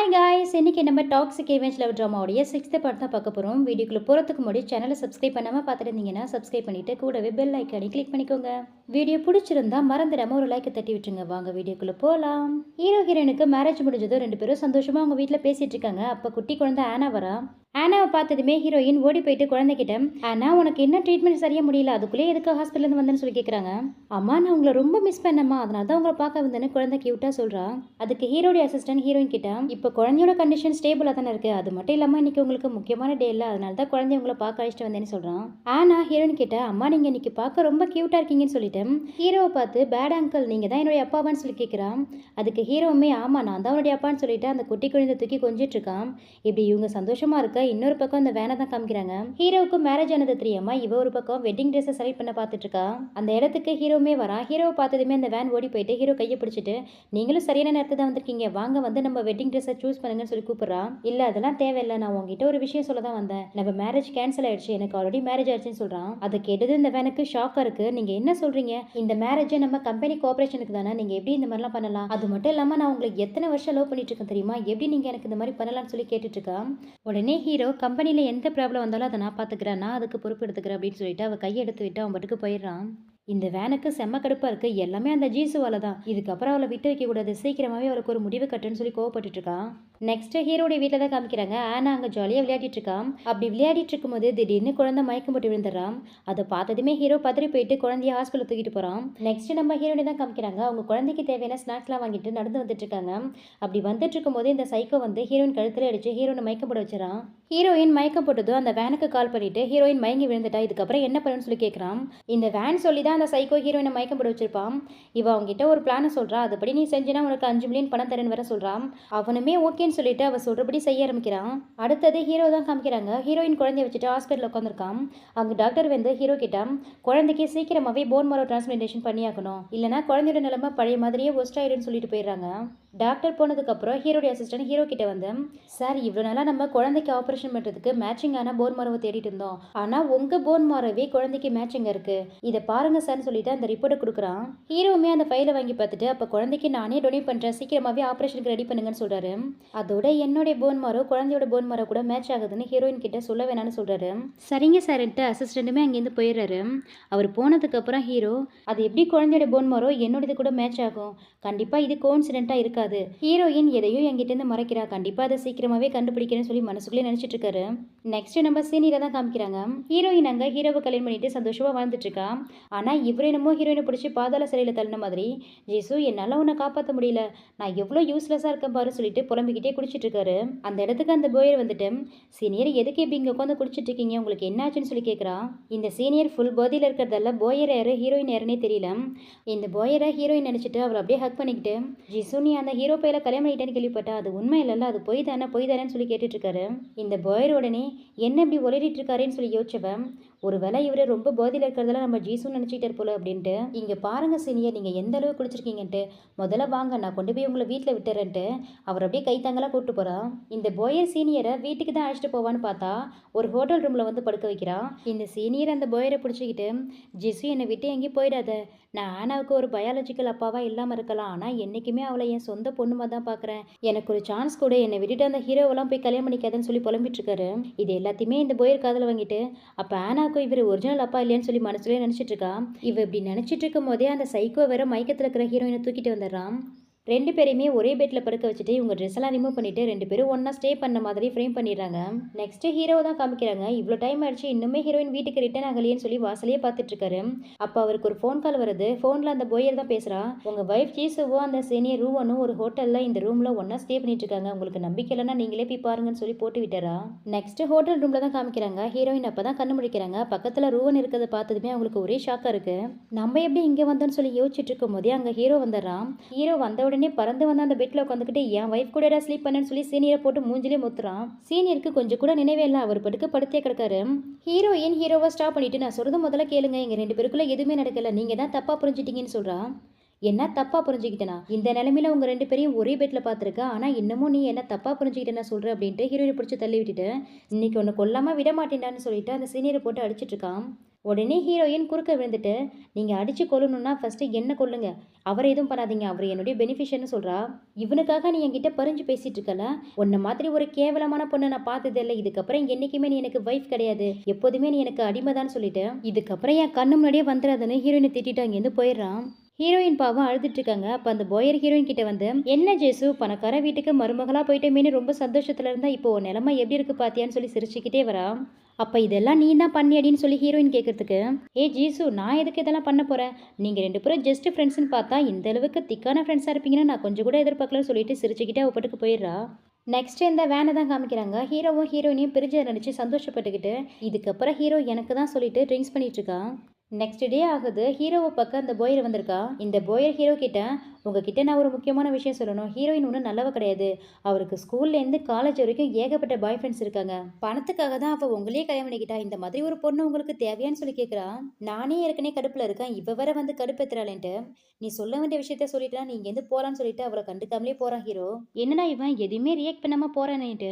Hi guys, இன்னைக்கு நம்ம toxic revenge love ட்ராமாவுடைய 6th பார்ட் தான் பார்க்க போகிறோம். வீடியோக்குள்ளே போகிறதுக்கு முன்னாடி சேனலை சப்ஸ்கிரைப் பண்ணாமல் பார்த்துட்டு இருந்தீங்கன்னா சப்ஸ்கிரைப் பண்ணிவிட்டு கூடவே பெல் ஐக்கானே கிளிக் பண்ணிக்கோங்க. வீடியோ பிடிச்சிருந்தா மறந்துடாமல் ஒரு லைக்கை தட்டி விட்டுருங்க. வாங்க வீடியோக்குள்ளே போகலாம். ஹீரோ ஹீரோயினுக்கு மேரேஜ் முடிஞ்சதும் 2 பேரும் சந்தோஷமாக அவங்க வீட்டில் பேசிகிட்டு இருக்காங்க. அப்போ குட்டி குழந்தை ஆனா வரா. ஆனாவை பார்த்ததுமே ஹீரோயின் ஓடி போயிட்டு குழந்தைகிட்ட, ஆனா உனக்கு என்ன ட்ரீட்மெண்ட் சரியாக முடியல, அதுக்குள்ளே எதுக்கு ஹாஸ்பிட்டலேருந்து வந்தேன்னு சொல்லி கேட்குறாங்க. அம்மா நான் உங்களை ரொம்ப மிஸ் பண்ணம்மா, அதனால தான் உங்களை பார்க்க வந்தேன்னு குழந்தை கியூட்டாக சொல்கிறா. அதுக்கு ஹீரோடைய அசிஸ்டன்ட் ஹீரோயின் கிட்ட, இப்போ குழந்தையோட கண்டிஷன் ஸ்டேபிளாக தானே இருக்குது, அது மட்டும் இல்லாமல் இன்னைக்கு உங்களுக்கு முக்கியமான டே இல்லை, அதனால தான் குழந்தைய உங்களை பார்க்க அழைச்சிட்டு வந்தேன்னு சொல்கிறான். ஆனா ஹீரோயின் கிட்ட, அம்மா நீங்கள் இன்னைக்கு பார்க்க ரொம்ப கியூட்டாக இருக்கீங்கன்னு சொல்லிட்டு ஹீரோவை பார்த்து, பேட் அங்கிள் நீங்கள் தான் என்னுடைய அப்பாவான்னு சொல்லி கேட்குறான். அதுக்கு ஹீரோவுமே, ஆமாம் நான் தான் உன்னுடைய அப்பான்னு சொல்லிட்டு அந்த குட்டி குழந்தை தூக்கி கொஞ்சிட்டு இருக்கான். இப்படி இவங்க சந்தோஷமா இருக்க இன்னொரு பக்கம் அந்த வேனை தான் காமிக்கிறாங்க. ஹீரோவுக்கு மேரேஜ் ஆனது தெரியாம இவ ஒரு பக்கம் வெட்டிங் ட்ரெஸ் செலக்ட் பண்ண பார்த்துட்டு இருக்கா. அந்த இடத்துக்கு ஹீரோவுமே வரா. ஹீரோவை பார்த்ததுமே அந்த வேன் ஓடி போயிட்டு ஹீரோ கையை பிடிச்சிட்டு, நீங்களும் சரியான நேரத்தை தான் வந்திருக்கீங்க, வாங்க வந்து நம்ம வெட்டிங் ட்ரெஸ்ஸை சூஸ் பண்ணுங்கன்னு சொல்லி கூப்பிடுறா. இல்ல அதெல்லாம் தேவையில்லை, நான் உங்ககிட்ட ஒரு விஷயம் சொல்ல தான் வந்தேன், நம்ம மேரேஜ் கேன்சல் ஆயிடுச்சு, எனக்கு ஆல்ரெடி மேரேஜ் ஆயிடுச்சுன்னு சொல்றான். அதை கேட்டது இந்த வேனுக்கு ஷாக்கா இருக்கு. நீங்க என்ன சொல்றீங்க, இந்த மேரேஜ் நம்ம கம்பெனி கோஆபரேஷனுக்கு தானே, நீங்க எப்படி இந்த மாதிரிலாம் பண்ணலாம், அது மட்டும் இல்லாம நான் உங்களுக்கு எத்தனை வருஷம் லவ் பண்ணிட்டு இருக்கேன் தெரியுமா, எப்படி நீங்க எனக்கு இந்த மாதிரி பண்ணலாம்னு சொல்லி கேட்டுட்டு இருக்கா. உடனே ஹீரோ, கம்பெனியில் எந்த ப்ராப்ளம் வந்தாலும் அதை நான் பார்த்துக்கிறேன், நான் அதுக்கு பொறுப்பு எடுத்துக்கிறேன் அப்படின்னு சொல்லிட்டு அவள் கையை எடுத்து விட்டு அவன் பாட்டுக்கு போயிடுறான். இந்த வேனுக்கு செம்ம கடுப்பாக இருக்குது. எல்லாமே அந்த ஜீசுவால தான். இதுக்கப்புறம் அவளை விட்டு வைக்கக்கூடாது, சீக்கிரமாகவே அவளுக்கு ஒரு முடிவு கட்டுன்னு சொல்லி கோவப்பட்டு இருக்கான். நெக்ஸ்ட் ஹீரோடைய வீட்டில் தான் காமிக்கிறாங்க. ஆனா அங்கே ஜாலியாக விளையாடிட்டு இருக்கான். அப்படி விளையாடிட்டு இருக்கும்போது திடீர்னு குழந்தை மயக்கம் போட்டு விழுந்துடுறான். அதை பார்த்ததுமே ஹீரோ பதறி போயிட்டு குழந்தைய ஹாஸ்பிட்டல் தூக்கிட்டு போகிறான். நெக்ஸ்ட் நம்ம ஹீரோனை தான் காமிக்கிறாங்க. அவங்க குழந்தைக்கு தேவையான ஸ்நாக்ஸ்லாம் வாங்கிட்டு நடந்து வந்துட்டு இருக்காங்க. அப்படி வந்துட்டு இருக்கும்போது இந்த சைக்கோ வந்து ஹீரோயின் கழுத்தில் அடிச்சு ஹீரோனை மயக்கம் போட வச்சிடறான். ஹீரோயின் மயக்கம் போட்டதும் அந்த வேனுக்கு கால் பண்ணிட்டு ஹீரோயின் மயங்கி விழுந்துட்டா, இதுக்கப்புறம் என்ன பண்ணுன்னு சொல்லி கேட்குறான். இந்த வேன் சொல்லி தான் அந்த சைக்கோ ஹீரோயினை மயக்கம் போட வச்சிருப்பான். இவ அவங்ககிட்ட ஒரு பிளானை சொல்றா. அதுபடி நீ செஞ்சினா உனக்கு 5 மில்லியன் பணம் தரேன்னு வர சொல்றான். அவனுமே ஓகேன்னு சொல்லிட்டு அவ சொல்றபடி செய்ய ஆரம்பிக்கிறான். அடுத்தது ஹீரோ தான் காமிக்கிறாங்க. ஹீரோயின் குழந்தைய வச்சுட்டு ஹாஸ்பிட்டல் உட்காந்துருக்கான். அங்க டாக்டர் வந்து ஹீரோ கிட்ட, குழந்தைக்கு சீக்கிரமாவே போன் மாரோ டிரான்ஸ்பிளான்டேஷன் பண்ணியாக்கணும், இல்லைனா குழந்தையோட நிலைமை பழைய மாதிரியே ஒஸ்ட் ஆயிடுன்னு சொல்லிட்டு போயிடுறாங்க. டாக்டர் போனதுக்கப்புறம் ஹீரோடைய அசிஸ்டன்ட் ஹீரோ கிட்ட வந்து, சார் இவ்வளோ நாளாக நம்ம குழந்தைக்கு ஆப்ரேஷன் பண்ணுறதுக்கு மேட்சிங்கான போன் மாரோவை தேடிட்டு இருந்தோம், ஆனால் உங்கள் போன் மாரோவே குழந்தைக்கு மேட்சிங் இருக்குது, இதை பாருங்க சார்னு சொல்லிட்டு அந்த ரிப்போர்ட்டை கொடுக்குறான். ஹீரோவுமே அந்த ஃபைலை வாங்கி பார்த்துட்டு, அப்போ குழந்தைக்கு நானே டொனேட் பண்ணுறேன், சீக்கிரமாகவே ஆப்ரேஷனுக்கு ரெடி பண்ணுங்கன்னு சொல்கிறாரு. அதோட என்னுடைய போன் மாரோ குழந்தையோட போன் மாரோ கூட மேட்ச் ஆகுதுன்னு ஹீரோயின் கிட்ட சொல்ல வேணான்னு சொல்கிறாரு. சரிங்க சார்ன்ட்டு அசிஸ்டண்ட்டுமே அங்கேருந்து போயிடுறாரு. அவர் போனதுக்கப்புறம் ஹீரோ, அது எப்படி குழந்தையோட போன் மாரோ என்னோடது கூட மேட்ச் ஆகும், கண்டிப்பாக இது கோஇன்சிடென்ட்டாக இருக்காது, ஹீரோயின் எதையும் என்கிட்ட மறைக்கிறா, கண்டிப்பா அதை சீக்கிரமாவே கண்டுபிடிக்கிறேன்னு சொல்லி மனசுக்குள்ளே நினைச்சிட்டு இருக்காரு. நெக்ஸ்ட் நம்ம சீனியரை தான் காமிக்கிறாங்க. ஹீரோயின் அங்க ஹீரோவை கல்யாணம் பண்ணிட்டு சந்தோஷமா வாழ்ந்துட்டு இருக்கா. ஆனா இவரு என்னமோ ஹீரோயினை பிடிச்சி பாதாள சிறையில் தள்ளின மாதிரி, ஜேசு என்னால உன்னை காப்பாற்ற முடியல, நான் எவ்வளோ யூஸ்லெஸ்ஸா இருக்கேன் பாரு சொல்லிட்டு புலம்பிக்கிட்டே குடிச்சிட்டு இருக்காரு. அந்த இடத்துக்கு அந்த போயர் வந்துட்டு, சீனியர் எதுக்கு இப்படி இங்க உட்காந்து குடிச்சிட்டு இருக்கீங்க, உங்களுக்கு என்ன ஆச்சுன்னு சொல்லி கேட்குறா. இந்த சீனியர் ஃபுல் போதியில் இருக்கிறதால போயர் யாரு ஹீரோயின் யாருன்னே தெரியல. இந்த போயரை ஹீரோயின் நினைச்சிட்டு அவளை அப்படியே ஹக் பண்ணிக்கிட்டு, ஜிசு நீ அந்த ஹீரோ பையில கல்யாணம் பண்ணிட்டேன்னு கேள்விப்பட்டா, அது உண்மை இல்லைல்ல, அது பொய் தானேன்னு சொல்லி கேட்டுட்டு இருக்காரு. இந்த பாயர் உடனே என்ன இப்படி ஒளிரிட்டு இருக்காருன்னு சொல்லி யோசிச்சவன், ஒருவேளை இவரு ரொம்ப போதையில் இருக்கிறதால நம்ம ஜீசுன்னு நினச்சிட்டு இருப்போல அப்படின்ட்டு, இங்கே பாருங்க சீனியர் நீங்கள் எந்த அளவு குடிச்சிருக்கீங்கன்ட்டு, முதல்ல வாங்க நான் கொண்டு போய் உங்களை வீட்டில் விட்டுறேன்ட்டு அவர் அப்படியே கைத்தாங்கலாம் கூப்பிட்டு போகிறான். இந்த போயர் சீனியரை வீட்டுக்கு தான் அழைச்சிட்டு போவான்னு பார்த்தா ஒரு ஹோட்டல் ரூமில் வந்து படுக்க வைக்கிறான். இந்த சீனியர் அந்த போயரை பிடிச்சிக்கிட்டு, ஜிசு என்னை விட்டு எங்கேயும் போயிடாத, நான் ஆனாவுக்கு ஒரு பயாலஜிக்கல் அப்பாவாக இல்லாமல் இருக்கலாம், ஆனால் என்றைக்குமே அவளை என் சொந்த பொண்ணுமா தான் பார்க்குறேன், எனக்கு ஒரு சான்ஸ் கூட, என்னை விட்டுட்டு அந்த ஹீரோவெல்லாம் போய் கல்யாணம் பண்ணிக்காதுன்னு சொல்லி புலம்பிட்டு இருக்காரு. இது எல்லாத்தையுமே இந்த போயர் காதில் வாங்கிட்டு, அப்போ ஆனாவுக்கு இவர் ஒரிஜினல் அப்பா இல்லையான்னு சொல்லி மனசுலேயே நினச்சிட்டு இருக்கா. இவ இப்படி நினச்சிட்டு இருக்கும் போதே அந்த சைக்கோ வேற மயக்கத்தில் இருக்கிற ஹீரோயினை தூக்கிட்டு வந்துடுறான். 2 பேரையுமே ஒரே பெட்டில் படுக்க வச்சுட்டு இவங்க ட்ரெஸ் எல்லாம் ரிமூவ் பண்ணிட்டு 2 பேரும் ஒன்றா ஸ்டே பண்ண மாதிரி ஃப்ரேம் பண்ணிடுறாங்க. நெக்ஸ்ட் ஹீரோவை தான் காமிக்கிறாங்க. இவ்வளோ டைம் ஆயிடுச்சு இன்னுமே ஹீரோயின் வீட்டுக்கு ரிட்டர்ன் ஆகலையேன்னு சொல்லி வாசலையே பார்த்துட்டு இருக்காரு. அப்போ அவருக்கு ஒரு ஃபோன் கால் வருது. ஃபோனில் அந்த போயர் தான் பேசுகிறா. உங்கள் வைஃப் ஜீசுவோ அந்த சீனியர் ரூவனும் ஒரு ஹோட்டலில் இந்த ரூமில் ஒன்றா ஸ்டே பண்ணிட்டு இருக்காங்க, உங்களுக்கு நம்பிக்கை இல்லைன்னா நீங்களே போய் பாருங்கன்னு சொல்லி போட்டு விட்டாரா. நெக்ஸ்ட் ஹோட்டல் ரூமில் தான் காமிக்கிறாங்க. ஹீரோயின் அப்போ தான் கண்ணு முடிக்கிறாங்க. பக்கத்தில் ரூவன் இருக்கிறத பார்த்ததுமே அவங்களுக்கு ஒரே ஷாக்காக இருக்கு. நம்ம எப்படி இங்கே வந்தோன்னு சொல்லி யோசிச்சுட்டு இருக்கும் போதே அங்கே ஹீரோ வந்துடுறான். ஹீரோ வந்த உடனே பறந்து வந்து அந்த பெட்டில் உட்காந்துக்கிட்டு, என் வைஃப் கூட ஸ்லீப் பண்ணேன்னு சொல்லி சீனியரை போட்டு மூஞ்சிலே முத்துறான். சீனியருக்கு கொஞ்சம் கூட நினைவே இல்லை, அவர் படுக்க படுத்தே கிடக்காரு. ஹீரோயின் ஹீரோவை ஸ்டாப் பண்ணிட்டு, நான் சொல்றது முதல்ல கேளுங்க, எங்க 2 பேருக்குள்ள எதுவுமே நடக்கல, நீங்க தான் தப்பா புரிஞ்சிட்டீங்கன்னு சொல்றா. என்ன தப்பா புரிஞ்சுக்கிட்டேனா, இந்த நிலைமையில உங்க 2 பேரையும் ஒரே பெட்ல பாத்துருக்க, ஆனா இன்னமும் நீ என்ன தப்பா புரிஞ்சுக்கிட்டேன்னு சொல்ற அப்படின்ட்டு ஹீரோயினை பிடிச்சி தள்ளி விட்டுட்டு, இன்னைக்கு ஒன்று கொல்லாம விட மாட்டேன்டான்னு சொல்லிட்டு அந்த சீனியரை போட்டு அடிச்சிட்டு இருக்கான். உடனே ஹீரோயின் குறுக்க விழுந்துட்டு, நீங்கள் அடித்து கொல்லணும்னா ஃபஸ்ட்டு என்ன கொல்லுங்க, அவரை எதுவும் பண்ணாதீங்க, அவர் என்னுடைய பெனிஃபிஷியர்னு சொல்கிறா. இவனுக்காக நீ என்கிட்ட பறிஞ்சு பேசிகிட்டு இருக்கல, உன்னை மாதிரி ஒரு கேவலமான பொண்ணை நான் பார்த்ததில்லை, இதுக்கப்புறம் என்றைக்குமே நீ எனக்கு வைஃப் கிடையாது, எப்போதுமே நீ எனக்கு அடிமைதான்னு சொல்லிட்டு இதுக்கப்புறம் என் கண்ணு முன்னாடியே வந்துடாதுன்னு ஹீரோயினை திட்டிட்டு அங்கேருந்து போயிடுறான். ஹீரோயின் பாவம் அழுதுட்டு இருக்காங்க. அப்போ அந்த பாயர் ஹீரோயின் கிட்ட வந்து, என்ன ஜேசு பணக்கார வீட்டுக்கு மருமகளாக போயிட்டேமேனு ரொம்ப சந்தோஷத்தில் இருந்தா இப்போ உன் நிலைமை எப்படி இருக்கு பாத்தியான்னு சொல்லி சிரிச்சுக்கிட்டே வரா. அப்போ இதெல்லாம் நீ தான் பண்ணி அப்படின்னு சொல்லி ஹீரோயின் கேட்கறதுக்கு, ஏ ஜீசு நான் எதுக்கு இதெல்லாம் பண்ண போகிறேன், நீங்கள் 2 பேரும் ஜஸ்ட் ஃப்ரெண்ட்ஸ்னு பார்த்தா இந்த அளவுக்கு திக்கான ஃப்ரெண்ட்ஸாக இருப்பீங்கன்னு நான் கொஞ்சம் கூட எதிர்பார்க்கலன்னு சொல்லிட்டு சிரிச்சுக்கிட்டே அவ பாட்டுக்கு போயிடுறா. நெக்ஸ்ட் இந்த வேனை தான் காமிக்கிறாங்க. ஹீரோவும் ஹீரோயினையும் பிரிஞ்சு நினச்சி சந்தோஷப்பட்டுக்கிட்டு இதுக்கப்புறம் ஹீரோ எனக்கு தான் சொல்லிட்டு ட்ரிங்க்ஸ் பண்ணிட்டு இருக்கான். நெக்ஸ்ட் டே ஆகுது. ஹீரோவை பக்கம் அந்த போயர் வந்திருக்கா. இந்த போயர் ஹீரோ கிட்ட, உங்ககிட்ட நான் ஒரு முக்கியமான விஷயம் சொல்லணும், ஹீரோயின் ஒன்றும் நல்லவ கிடையாது, அவருக்கு ஸ்கூல்லேருந்து காலேஜ் வரைக்கும் ஏகப்பட்ட பாய் ஃப்ரெண்ட்ஸ் இருக்காங்க, பணத்துக்காக தான் அவள் உங்களையே கல்யாணம் பண்ணிக்கிட்டா, இந்த மாதிரி ஒரு பொண்ணு உங்களுக்கு தேவையான்னு சொல்லி கேட்குறா. நானே ஏற்கனவே கடுப்பில் இருக்கேன், இவ வர வந்து கடுப்பேத்துறாளேன்ட்டு நீ சொல்ல வேண்டிய விஷயத்த சொல்லிட்டா நீ இங்கேருந்து போகலான்னு சொல்லிட்டு அவளை கண்டுக்காமலே போகிறான் ஹீரோ. என்னடா இவன் எதுவுமே ரியாக்ட் பண்ணாமல் போகிறானேன்ட்டு,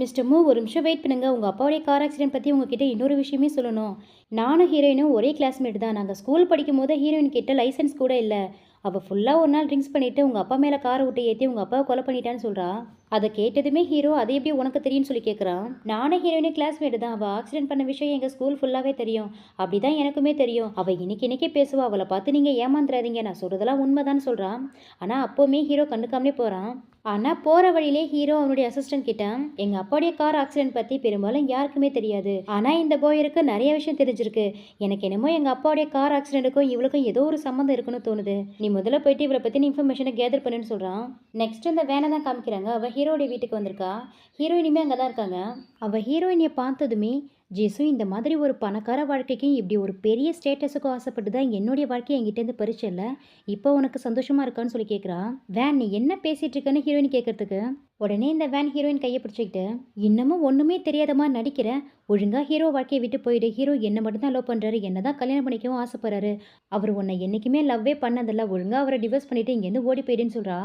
மிஸ்டர் மூ ஒரு நிமிஷம் வெயிட் பண்ணுங்க, உங்கள் அப்பாவுடைய கார் ஆக்சிடென்ட் பற்றி உங்ககிட்ட இன்னொரு விஷயமே சொல்லணும். நானும் ஹீரோயினும் ஒரே கிளாஸ்மேட் தான். நாங்கள் ஸ்கூல் படிக்கும் போது ஹீரோயின் கிட்ட லைசன்ஸ் கூட இல்லை. அவள் ஃபுல்லாக ஒரு நாள் ட்ரிங்க்ஸ் பண்ணிவிட்டு உங்கள் அப்பா மேலே காரை விட்டு ஏற்றி உங்கள் அப்பாவை கொலை பண்ணிட்டான்னு சொல்கிறா. அதை கேட்டதுமே ஹீரோ அதை எப்படி உனக்கு தெரியும்னு சொல்லி கேட்குறான். நானும் ஹீரோயினும் கிளாஸ்மேட் தான். அவள் ஆக்சிடென்ட் பண்ண விஷயம் எங்கள் ஸ்கூல் ஃபுல்லாகவே தெரியும். அப்படி தான் எனக்குமே தெரியும். அவள் இன்னைக்கே பேசுவா. அவளை பார்த்து நீங்கள் ஏமாந்துடாதீங்க, நான் சொல்கிறதெல்லாம் உண்மைதான்னு சொல்கிறான். ஆனால் அப்போவுமே ஹீரோ கண்டுக்காமலே போகிறான். ஆனால் போகிற வழியிலே ஹீரோ அவனுடைய அசிஸ்டன்ட் கிட்ட, எங்கள் அப்பாவுடைய கார் ஆக்சிடென்ட் பற்றி பெரும்பாலும் யாருக்குமே தெரியாது, ஆனால் இந்த போயருக்கு நிறைய விஷயம் தெரிஞ்சிருக்கு, எனக்கு என்னமோ எங்கள் அப்பாவுடைய கார் ஆக்சிடென்ட்டுக்கும் இவளுக்கும் ஏதோ ஒரு சம்மந்தம் இருக்குன்னு தோணுது, நீ முதல்ல போயிட்டு இவளை பற்றி இன்ஃபர்மேஷனை கேதர் பண்ணுன்னு சொல்கிறான். நெக்ஸ்ட் இந்த வேனை தான் காமிக்கிறாங்க. அவள் ஹீரோடைய வீட்டுக்கு வந்திருக்கா. ஹீரோயினுமே அங்கே தான் இருக்காங்க. அவள் ஹீரோயினியை பார்த்ததுமே, ஜேசு இந்த மாதிரி ஒரு பணக்கார வாழ்க்கைக்கும் இப்படி ஒரு பெரிய ஸ்டேட்டஸுக்கும் ஆசைப்பட்டு தான் என்னுடைய வாழ்க்கையை என்கிட்டேருந்து பறிச்சல, இப்போ உனக்கு சந்தோஷமாக இருக்கான்னு சொல்லி கேட்குறா. வேன் நீ என்ன பேசிகிட்டு இருக்கன்னு ஹீரோயின் கேட்கறதுக்கு, உடனே இந்த வேன் ஹீரோயின் கையை பிடிச்சிக்கிட்டு, இன்னமும் ஒன்றுமே தெரியாதமா நடிக்கிற, ஒழுங்காக ஹீரோ வாழ்க்கையை விட்டு போயிடு, ஹீரோ என்னை மட்டும் தான் லவ் பண்ணுறாரு, என்ன தான் கல்யாணம் பண்ணிக்கவும் ஆசைப்படுறாரு, அவர் உன்னை என்றைக்குமே லவ்வே பண்ணதில்ல, ஒழுங்காக அவரை டிவோர்ஸ் பண்ணிவிட்டு இங்கேருந்து ஓடி போயிடுன்னு சொல்கிறா.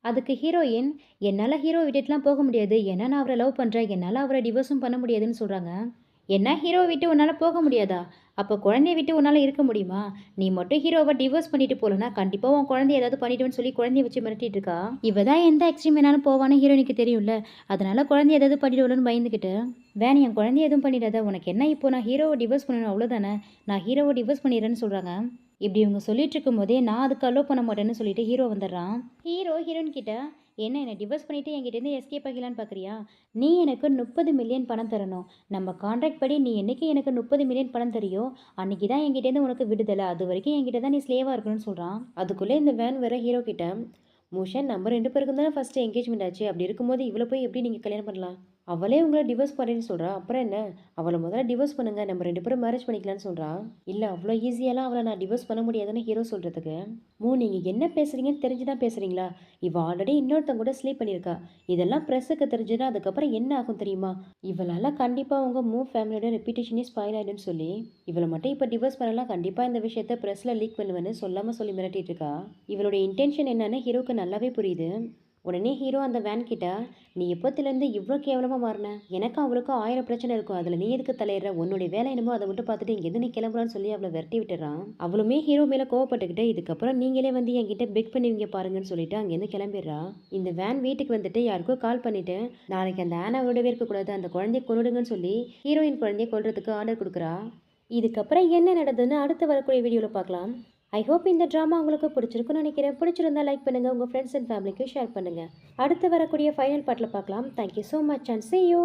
அதுக்கு ஹீரோயின், என்னால் ஹீரோ விட்டுட்டுலாம் போக முடியாது, ஏன்னா நான் அவரை லவ் பண்ணுறேன், என்னால் அவரை டிவோர்ஸும் பண்ண முடியாதுன்னு சொல்கிறாங்க. என்ன ஹீரோவை விட்டு உன்னால் போக முடியாதா, அப்போ குழந்தைய விட்டு உன்னால் இருக்க முடியுமா, நீ மட்டும் ஹீரோவை டிவோர்ஸ் பண்ணிட்டு போகலன்னா கண்டிப்பாக உன் குழந்தைய ஏதாவது பண்ணிட்டுன்னு சொல்லி குழந்தைய வச்சு மிரட்டிட்டு இருக்கா. இவ தான் எந்த எக்ஸ்ட்ரீம் வேணாலும் போவான்னு ஹீரோனுக்கு தெரியும்ல, அதனால குழந்தைய ஏதாவது பண்ணிடுவோன்னு பயந்துக்கிட்டு, வேன் என் குழந்தைய எதுவும் பண்ணிடாத, உனக்கு என்ன இப்போ நான் ஹீரோவை டிவோர்ஸ் பண்ணணும் அவ்வளோதானே, நான் ஹீரோவை டிவோர்ஸ் பண்ணிடுறேன்னு சொல்கிறாங்க. இப்படி இவங்க சொல்லிட்டு இருக்கும் போதே நான் அதுக்கு அலோவ் பண்ண மாட்டேன்னு சொல்லிட்டு ஹீரோ வந்துடுறான். ஹீரோ ஹீரோயின் கிட்ட, என்னை டிவோர்ஸ் பண்ணிவிட்டு என்கிட்டேருந்து எஸ்கேப் ஆகலான்னு பார்க்குறியா, நீ எனக்கு 30 மில்லியன் பணம் தரணும், நம்ம கான்ட்ராக்ட் படி நீ என்றைக்கு எனக்கு 30 மில்லியன் பணம் தரியோ அன்றைக்கி தான் என்கிட்டேருந்து உனக்கு விடுதலை, அது வரைக்கும் என்கிட்ட தான் நீ ஸ்லேவாக இருக்கணும்னு சொல்கிறான். அதுக்குள்ளே இந்த வேன் வேற ஹீரோ கிட்ட, மூஷன் நம்ம 2 பேருக்கும் தானே ஃபஸ்ட்டு என்கேஜ்மெண்ட் ஆச்சு, அப்படி இருக்கும்போது இவ்வளோ போய் எப்படி நீங்கள் கல்யாணம் பண்ணலாம், அவளே உங்களை டிவோர்ஸ் பண்ணுறேன்னு சொல்கிறா, அப்புறம் என்ன, அவளை முதல்ல டிவோர்ஸ் பண்ணுங்க, நம்ம 2 பேரும் மேரேஜ் பண்ணிக்கலான்னு சொல்கிறா. இல்லை அவ்வளோ ஈஸியெல்லாம் அவளை நான் டிவோர்ஸ் பண்ண முடியாதுன்னு ஹீரோ சொல்கிறதுக்கு, நீங்கள் என்ன பேசுகிறீங்கன்னு தெரிஞ்சு தான் பேசுகிறீங்களா, இவள் ஆல்ரெடி இன்னொருத்தங்க கூட ஸ்லீப் பண்ணியிருக்கா, இதெல்லாம் ப்ரெஸ்ஸுக்கு தெரிஞ்சுன்னா அதுக்கப்புறம் என்ன ஆகும் தெரியுமா, இவளால் கண்டிப்பாக உங்கள் ஃபேமிலியோட ரெப்யூட்டேஷனே ஸ்பாயில் ஆகிடுன்னு சொல்லி இவளை மட்டும் இப்போ டிவோர்ஸ் பண்ணலாம், கண்டிப்பாக இந்த விஷயத்த ப்ரெஸ்ஸில் லீக் பண்ணுவேன்னு சொல்லாமல் சொல்லி மிரட்டிட்டு இருக்கா. இவளுடைய இன்டென்ஷன் என்னன்னு ஹீரோக்கு நல்லாவே புரியுது. உடனே ஹீரோ அந்த வேன் கிட்ட, நீ எப்போத்துலேருந்து இவ்வளோ கேவலமாக மாறின, எனக்கும் அவளுக்கும் 1000 பிரச்சனை இருக்கும், அதில் நீ எதுக்கு தலையிடுற, உன்னுடைய வேலை என்னமோ அதை மட்டும் பார்த்துட்டு இங்கேருந்து நீ கிளம்புறான்னு சொல்லி அவளை விரட்டி விட்டுறான். அவளுமே ஹீரோ மேலே கோவப்பட்டுக்கிட்டு, இதுக்கப்புறம் நீங்களே வந்து என்கிட்ட பெக் பண்ணுவீங்க பாருங்கன்னு சொல்லிட்டு அங்கேருந்து கிளம்பிடுறா. இந்த வேன் வீட்டுக்கு வந்துட்டு யாருக்கோ கால் பண்ணிட்டு, நாளைக்கு அந்த ஆனா விடவே இருக்கக்கூடாது, அந்த குழந்தைய கொன்னுடுங்கன்னு சொல்லி ஹீரோயின் குழந்தைய கொல்றதுக்கு ஆர்டர் கொடுக்குறா. இதுக்கப்புறம் என்ன நடந்ததுன்னு அடுத்து வரக்கூடிய வீடியோவில் பார்க்கலாம். ஐ ஹோப் இந்த ட்ராமா உங்களுக்கு பிடிச்சிருக்குன்னு நினைக்கிறேன். பிடிச்சிருந்தா லைக் பண்ணுங்கள், உங்கள் ஃப்ரெண்ட்ஸ் அண்ட் ஃபேமிலிக்கு ஷேர் பண்ணுங்கள். அடுத்து வரக்கூடிய ஃபைனல் பார்ட்டில் பார்க்கலாம். Thank you so much and see you.